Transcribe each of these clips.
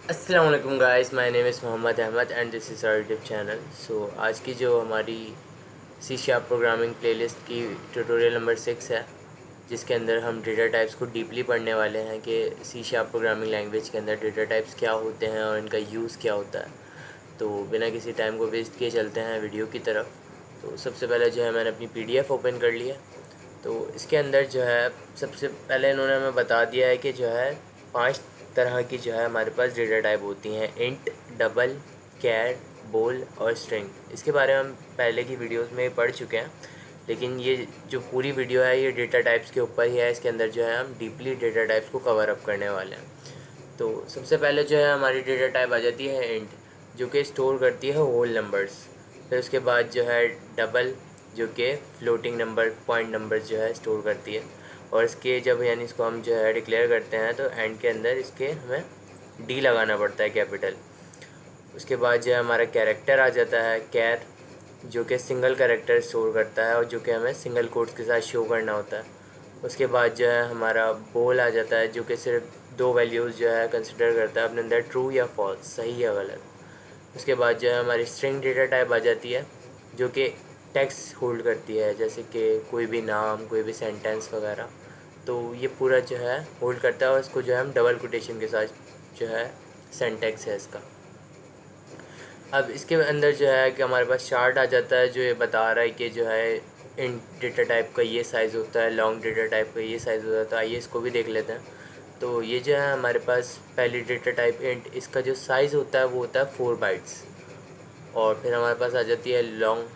अस्सलाम वालेकुम guys, my name is Mohammad Ahmed and this is our YouTube channel. So आज की जो हमारी सी शार्प प्रोग्रामिंग प्लेलिस्ट की ट्यूटोरियल नंबर 6 है, जिसके अंदर हम डेटा टाइप्स को डीपली पढ़ने वाले हैं कि सी शार्प प्रोग्रामिंग लैंग्वेज के अंदर डेटा टाइप्स क्या होते हैं और इनका यूज़ क्या होता है। तो बिना किसी टाइम को वेस्ट किए चलते हैं वीडियो की तरफ। तो सबसे पहले जो है मैंने अपनी PDF ओपन कर लिया। तो इसके अंदर जो है सबसे पहले इन्होंने हमें बता दिया है कि जो है 5 तरह की जो है हमारे पास डेटा टाइप होती हैं: इंट, डबल, कैर, बोल और स्ट्रिंग। इसके बारे में हम पहले की वीडियोस में पढ़ चुके हैं, लेकिन ये जो पूरी वीडियो है ये डेटा टाइप्स के ऊपर ही है। इसके अंदर जो है हम डीपली डेटा टाइप्स को कवर अप करने वाले हैं। तो सबसे पहले जो है हमारी डेटा टाइप आ जाती है इंट, जो कि स्टोर करती है होल नंबर्स। फिर उसके बाद जो है डबल, जो कि फ्लोटिंग नंबर, पॉइंट नंबर जो है स्टोर करती है। और इसके जब यानी इसको हम जो है डिक्लेयर करते हैं तो एंड के अंदर इसके हमें डी लगाना पड़ता है, कैपिटल। उसके बाद जो है हमारा कैरेक्टर आ जाता है कैर, जो कि सिंगल कैरेक्टर स्टोर करता है और जो कि हमें सिंगल कोट्स के साथ शो करना होता है। उसके बाद जो है हमारा बोल आ जाता है, जो कि सिर्फ 2 वैल्यूज़ जो है कंसिडर करता है अपने अंदर, ट्रू या फॉल्स, सही या गलत। उसके बाद जो है हमारी स्ट्रिंग डेटा टाइप आ जाती है, जो कि टेक्स्ट होल्ड करती है, जैसे कि कोई भी नाम, कोई भी सेंटेंस वगैरह। तो ये पूरा जो है होल्ड करता है और इसको जो है हम डबल कोटेशन के साथ जो है सेंटेक्स है इसका। अब इसके अंदर जो है कि हमारे पास चार्ट आ जाता है, जो ये बता रहा है कि जो है इन डेटा टाइप का ये साइज़ होता है, लॉन्ग डेटा टाइप का ये साइज़ होता है। तो आइए इसको भी देख लेते हैं। तो ये जो है हमारे पास पहली डेटा टाइप इंट, इसका जो साइज़ होता है वो होता है 4 बाइट्स। और फिर हमारे पास आ जाती है लॉन्ग,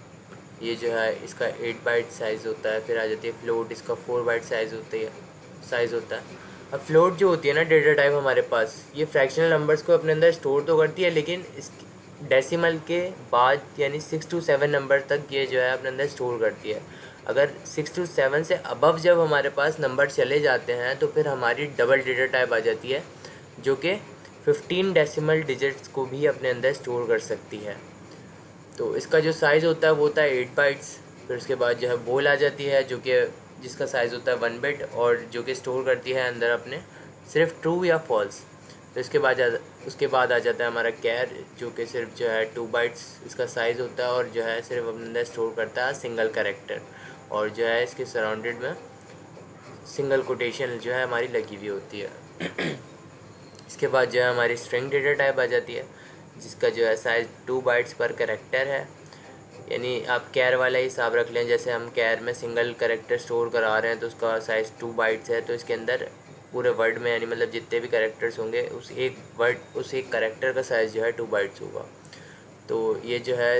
ये जो है इसका 8 बाइट साइज़ होता है। फिर आ जाती है फ्लोट, इसका 4 बाइट साइज़ होता है। अब फ्लोट जो होती है ना डेटा टाइप हमारे पास, ये फ्रैक्शनल नंबर्स को अपने अंदर स्टोर तो करती है, लेकिन इस डेसिमल के बाद यानी 6 to 7 नंबर तक ये जो है अपने अंदर स्टोर करती है। अगर 6 to 7 से अबव जब हमारे पास नंबर चले जाते हैं तो फिर हमारी डबल डेटा टाइप आ जाती है, जो कि 15 डेसिमल डिजिट्स को भी अपने अंदर स्टोर कर सकती है। तो इसका जो साइज़ होता है वो होता है 8 बाइट्स। फिर उसके बाद जो है बोल आ जाती है, जो कि जिसका साइज़ होता है 1 बिट और जो कि स्टोर करती है अंदर अपने सिर्फ ट्रू या फॉल्स। तो उसके बाद आ जाता है हमारा कैर, जो कि सिर्फ जो है 2 बाइट्स इसका साइज़ होता है और जो है सिर्फ अपने अंदर स्टोर करता है सिंगल कैरेक्टर, और जो है इसके सराउंडेड में सिंगल कोटेशन जो है हमारी लगी हुई होती है। इसके बाद जो है हमारी स्ट्रिंग डेटा टाइप आ जाती है, जिसका जो है साइज़ 2 बाइट्स पर कैरेक्टर है। यानी आप कैर वाला ही हिसाब रख लें, जैसे हम कैर में सिंगल कैरेक्टर स्टोर करा रहे हैं तो उसका साइज़ 2 बाइट्स है। तो इसके अंदर पूरे वर्ड में यानी मतलब जितने भी कैरेक्टर्स होंगे उस एक कैरेक्टर का साइज़ जो है 2 बाइट्स होगा। तो ये जो है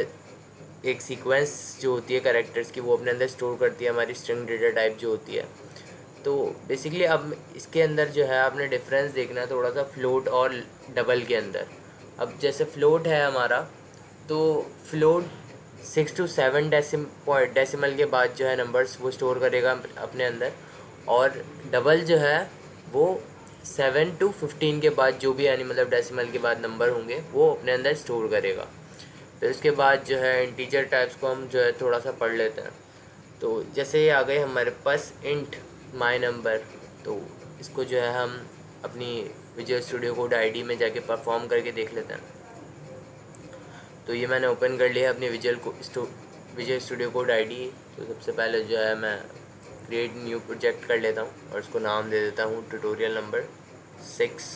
एक सीक्वेंस जो होती है कैरेक्टर्स की, वो अपने अंदर स्टोर करती है हमारी स्ट्रिंग डेटा टाइप जो होती है। तो बेसिकली अब इसके अंदर जो है आपने डिफरेंस देखना है थोड़ा सा फ्लोट और डबल के अंदर। अब जैसे फ्लोट है हमारा, तो फ्लोट 6 to 7 डेसिमल के बाद जो है नंबर्स वो स्टोर करेगा अपने अंदर। और डबल जो है वो 7 to 15 के बाद जो भी यानी मतलब डेसिमल के बाद नंबर होंगे वो अपने अंदर स्टोर करेगा। फिर उसके बाद जो है इंटीजर टाइप्स को हम जो है थोड़ा सा पढ़ लेते हैं। तो जैसे ये आ गए हमारे पास इंट माई नंबर, तो इसको जो है हम अपनी विजुअल स्टूडियो कोड आईडी में जाके परफॉर्म करके देख लेते हैं। तो ये मैंने ओपन कर लिया है अपनी विजुअल स्टूडियो कोड आईडी। तो सबसे पहले जो है मैं क्रिएट न्यू प्रोजेक्ट कर लेता हूँ और इसको नाम दे देता हूँ ट्यूटोरियल नंबर 6।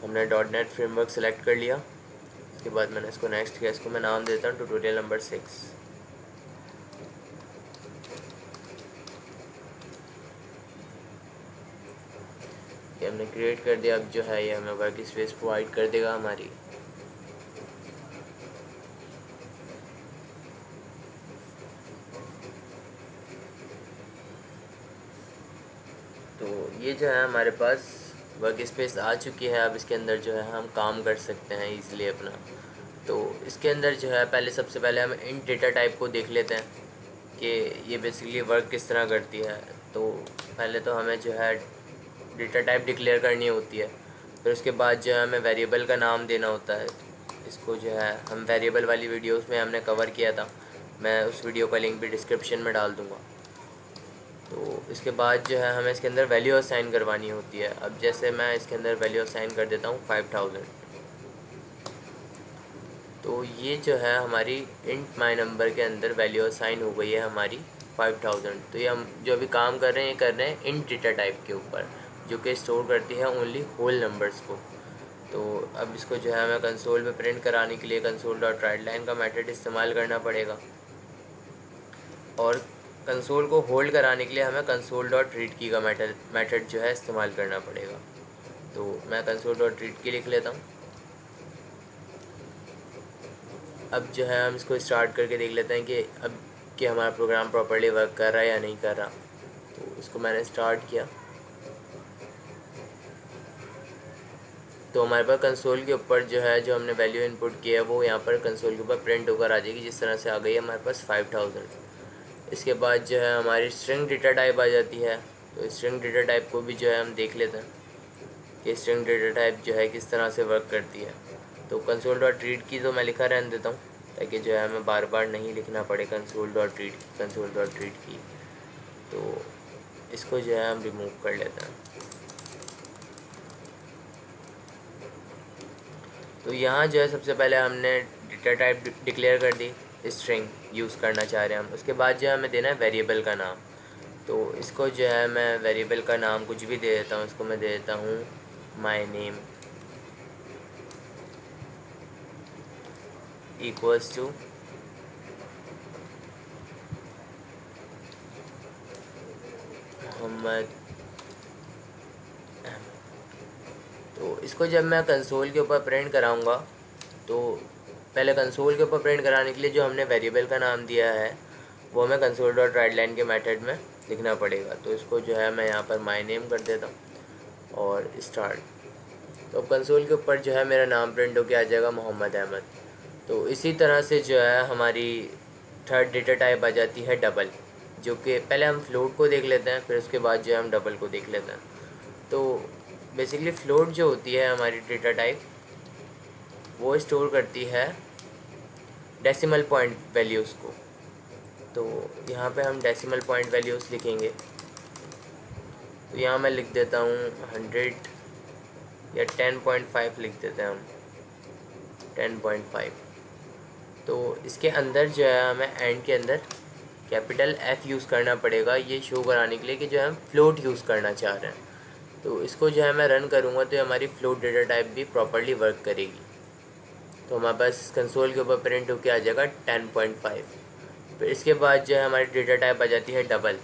हमने .NET फ्रेमवर्क सेलेक्ट कर लिया। उसके बाद मैंने इसको नेक्स्ट किया, इसको मैं नाम देता हूँ ट्यूटोरियल नंबर 6। ये हमने क्रिएट कर दिया। अब जो है ये हमें वर्क स्पेस प्रोवाइड कर देगा हमारी। तो ये जो है हमारे पास वर्क स्पेस आ चुकी है। अब इसके अंदर जो है हम काम कर सकते हैं ईज़िली अपना। तो इसके अंदर जो है पहले सबसे पहले हम इन डेटा टाइप को देख लेते हैं कि ये बेसिकली वर्क किस तरह करती है। तो पहले तो हमें जो है डेटा टाइप डिक्लेयर करनी होती है। फिर उसके बाद जो है हमें वेरिएबल का नाम देना होता है। इसको जो है हम वेरिएबल वाली वीडियोस में हमने कवर किया था, मैं उस वीडियो का लिंक भी डिस्क्रिप्शन में डाल दूँगा। तो इसके बाद जो है हमें इसके अंदर वैल्यू असाइन करवानी होती है। अब जैसे मैं इसके अंदर वैल्यू असाइन कर देता हूँ 5000, तो ये जो है हमारी इंट माई नंबर के अंदर वैल्यू असाइन हो गई है हमारी 5000। तो ये हम जो अभी काम कर रहे हैं ये कर रहे हैं इंट डेटा टाइप के ऊपर, जो कि स्टोर करती है ओनली होल नंबर्स को। तो अब इसको जो है हमें कंसोल पे प्रिंट कराने के लिए कंसोल डॉट राइट लाइन का मेथड इस्तेमाल करना पड़ेगा, और कंसोल को होल्ड कराने के लिए हमें कंसोल डॉट रीड की का मेथड जो है इस्तेमाल करना पड़ेगा। तो मैं कंसोल डॉट रीड की लिख लेता हूँ। अब जो है हम इसको स्टार्ट करके देख लेते हैं कि अब कि हमारा प्रोग्राम प्रॉपर्ली वर्क कर रहा है या नहीं कर रहा। तो इसको मैंने स्टार्ट किया, तो हमारे पास कंसोल के ऊपर जो है जो हमने वैल्यू इनपुट किया है वो यहाँ पर कंसोल के ऊपर प्रिंट होकर आ जाएगी, जिस तरह से आ गई है हमारे पास 5000। इसके बाद जो है हमारी स्ट्रिंग डेटा टाइप आ जाती है। तो स्ट्रिंग डेटा टाइप को भी जो है हम देख लेते हैं कि स्ट्रिंग डेटा टाइप जो है किस तरह से वर्क करती है। तो कंसोल डॉट रीड की तो मैं लिखा रहने देता हूँ, ताकि जो है हमें बार बार नहीं लिखना पड़े कंसोल डॉट रीड की। तो इसको जो है हम रिमूव कर लेते हैं। तो यहाँ जो है सबसे पहले हमने डेटा टाइप डिक्लेयर कर दी, स्ट्रिंग यूज़ करना चाह रहे हैं हम। उसके बाद जो है हमें देना है वेरिएबल का नाम। तो इसको जो है मैं वेरिएबल का नाम कुछ भी दे देता हूँ। इसको मैं दे देता हूँ my name equals to Mohammad. तो इसको जब मैं कंसोल के ऊपर प्रिंट कराऊंगा, तो पहले कंसोल के ऊपर प्रिंट कराने के लिए जो हमने वेरिएबल का नाम दिया है वो हमें कंसोल डॉट राइट लाइन के मेथड में लिखना पड़ेगा। तो इसको जो है मैं यहाँ पर माई नेम कर देता हूँ और स्टार्ट। तो अब कंसोल के ऊपर जो है मेरा नाम प्रिंट होकर आ जाएगा मोहम्मद अहमद। तो इसी तरह से जो है हमारी थर्ड डेटा टाइप आ जाती है डबल, जो कि पहले हम फ्लोट को देख लेते हैं, फिर उसके बाद जो है हम डबल को देख लेते हैं। तो बेसिकली फ्लोट जो होती है हमारी डेटा टाइप, वो स्टोर करती है डेसिमल पॉइंट वैल्यूज़ को। तो यहाँ पे हम डेसिमल पॉइंट वैल्यूज़ लिखेंगे। तो यहाँ मैं लिख देता हूँ 100 या 10.5 लिख देते हैं हम, 10.5। तो इसके अंदर जो है हमें एंड के अंदर कैपिटल F यूज़ करना पड़ेगा, ये शो कराने के लिए कि जो हम फ्लोट यूज़ करना चाह रहे हैं। तो इसको जो है मैं रन करूँगा तो हमारी फ्लोट डेटा टाइप भी प्रॉपर्ली वर्क करेगी। तो हमारे पास कंसोल के ऊपर प्रिंट होकर आ जाएगा 10.5। फिर इसके बाद जो है हमारी डेटा टाइप आ जाती है डबल।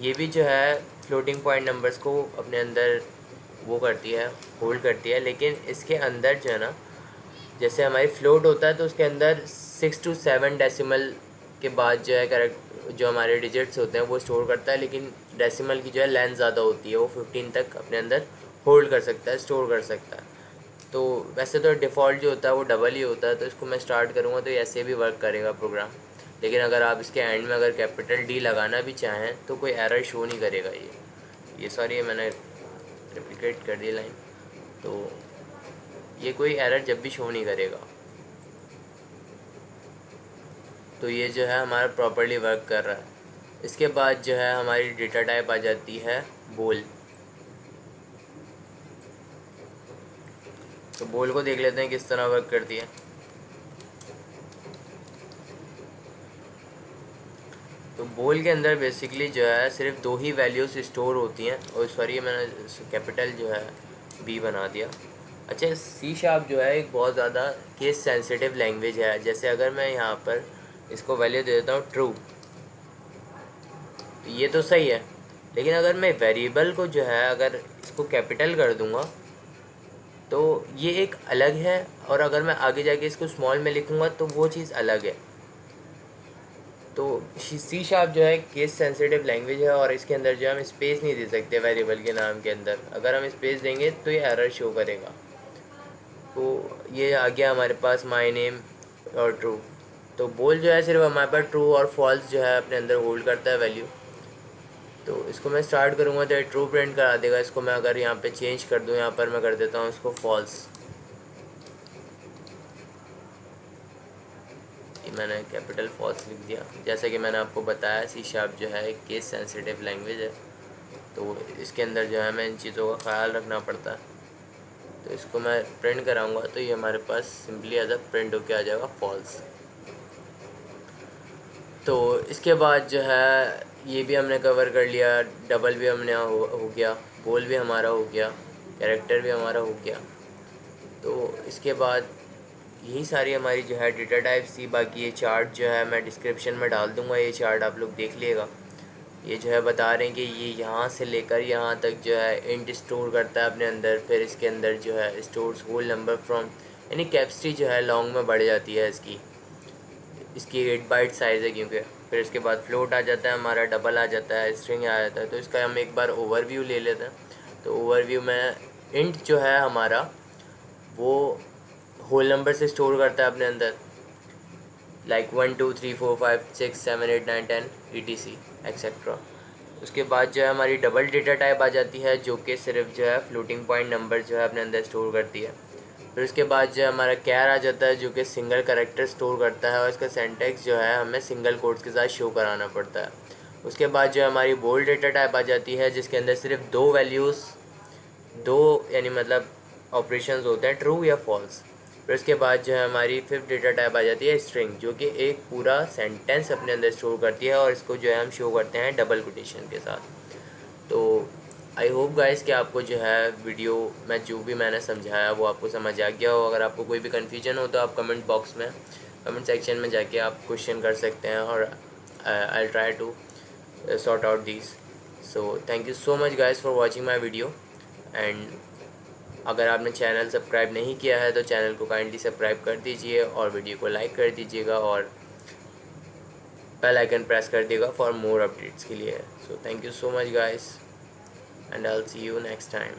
ये भी जो है फ्लोटिंग पॉइंट नंबर्स को अपने अंदर वो करती है, होल्ड करती है, लेकिन इसके अंदर जो है ना, जैसे हमारी फ्लोट होता है तो उसके अंदर 6 to 7 डेसिमल के बाद जो है करेक्ट जो हमारे डिजिट्स होते हैं वो स्टोर करता है, लेकिन डेसिमल की जो है लेंथ ज़्यादा होती है, वो 15 तक अपने अंदर होल्ड कर सकता है, स्टोर कर सकता है। तो वैसे तो डिफ़ॉल्ट जो होता है वो डबल ही होता है। तो इसको मैं स्टार्ट करूँगा तो ऐसे भी वर्क करेगा प्रोग्राम, लेकिन अगर आप इसके एंड में अगर कैपिटल D लगाना भी चाहें तो कोई एरर शो नहीं करेगा। ये सॉरी मैंने रिप्लिकेट कर दी लाइन, तो ये कोई एरर जब भी शो नहीं करेगा। तो ये जो है हमारा प्रॉपर्ली वर्क कर रहा है। इसके बाद जो है हमारी डेटा टाइप आ जाती है बोल। तो बोल को देख लेते हैं किस तरह वर्क करती है। तो बोल के अंदर बेसिकली जो है सिर्फ 2 ही वैल्यूज़ स्टोर होती हैं। और सॉरी मैंने कैपिटल जो है B बना दिया। अच्छा, C# जो है एक बहुत ज़्यादा केस सेंसिटिव लैंग्वेज है। जैसे अगर मैं यहाँ पर इसको वैल्यू दे देता हूँ ट्रू, तो ये तो सही है, लेकिन अगर मैं वेरिएबल को जो है अगर इसको कैपिटल कर दूँगा तो ये एक अलग है, और अगर मैं आगे जाके इसको स्मॉल में लिखूँगा तो वो चीज़ अलग है। तो C# जो है केस सेंसिटिव लैंग्वेज है, और इसके अंदर जो हम स्पेस नहीं दे सकते वेरिएबल के नाम के अंदर। अगर हम स्पेस देंगे तो ये एरर शो करेगा। तो ये आ गया हमारे पास माई नेम और ट्रू। तो बोल जो है सिर्फ हमारे पास ट्रू और फॉल्स जो है अपने अंदर होल्ड करता है वैल्यू। तो इसको मैं स्टार्ट करूँगा तो ये ट्रू प्रिंट करा देगा। इसको मैं अगर यहाँ पे चेंज कर दूँ, यहाँ पर मैं कर देता हूँ इसको फॉल्स, मैंने कैपिटल फॉल्स लिख दिया। जैसा कि मैंने आपको बताया सी शार्प जो है एक केस सेंसिटिव लैंग्वेज है, तो इसके अंदर जो है हमें इन चीज़ों का ख्याल रखना पड़ता है। तो इसको मैं प्रिंट कराऊंगा तो ये हमारे पास सिंपली एज अ प्रिंट होके आ जाएगा फॉल्स। तो इसके बाद जो है ये भी हमने कवर कर लिया, डबल भी हमने हो गया, बोल भी हमारा हो गया, कैरेक्टर भी हमारा हो गया। तो इसके बाद यही सारी हमारी जो है डेटा टाइप्स थी। बाकी ये चार्ट जो है मैं डिस्क्रिप्शन में डाल दूँगा, ये चार्ट आप लोग देख लीजिएगा। ये जो है बता रहे हैं कि ये यहाँ से लेकर यहाँ तक जो है इंट स्टोर करता है अपने अंदर, फिर इसके अंदर जो है स्टोर्स होल नंबर फ्रॉम, यानी कैपेसिटी जो है लॉन्ग में बढ़ जाती है इसकी 8 बाइट साइज़ है क्योंकि। फिर इसके बाद फ्लोट आ जाता है हमारा, डबल आ जाता है, स्ट्रिंग आ जाता है। तो इसका हम एक बार ओवरव्यू ले लेते हैं। तो ओवरव्यू में इंट जो है हमारा वो होल नंबर से स्टोर करता है अपने अंदर, लाइक 1 2 3 4 5 6 7 8 9 10 ETC एक्सेट्रा। उसके बाद जो है हमारी डबल डेटा टाइप आ जाती है, जो कि सिर्फ जो है फ्लोटिंग पॉइंट नंबर जो है अपने अंदर स्टोर करती है। फिर उसके बाद जो है हमारा कैर आ जाता है, जो कि सिंगल कैरेक्टर स्टोर करता है और इसका सिंटैक्स जो है हमें सिंगल कोट्स के साथ शो कराना पड़ता है। उसके बाद जो है हमारी बोल्ड डेटा टाइप आ जाती है, जिसके अंदर सिर्फ दो वैल्यूज़, दो यानी मतलब ऑपरेशंस होते हैं, ट्रू या फॉल्स। फिर उसके बाद जो है हमारी फिफ्थ डेटा टाइप आ जाती है स्ट्रिंग, जो कि एक पूरा सेंटेंस अपने अंदर स्टोर करती है और इसको जो है हम शो करते हैं डबल कोटेशन के साथ। तो आई होप गाइस कि आपको जो है वीडियो में जो भी मैंने समझाया वो आपको समझ आ गया हो। अगर आपको कोई भी कन्फ्यूजन हो तो आप कमेंट बॉक्स में, कमेंट सेक्शन में जाके आप क्वेश्चन कर सकते हैं और I try to sort out this. So thank you so much guys for watching my video. And अगर आपने चैनल सब्सक्राइब नहीं किया है तो चैनल को काइंडली सब्सक्राइब कर दीजिए और वीडियो को लाइक कर दीजिएगा और बेल आइकन प्रेस कर दिएगा फॉर मोर अपडेट्स के लिए। सो thank you so much guys and I will see you next time.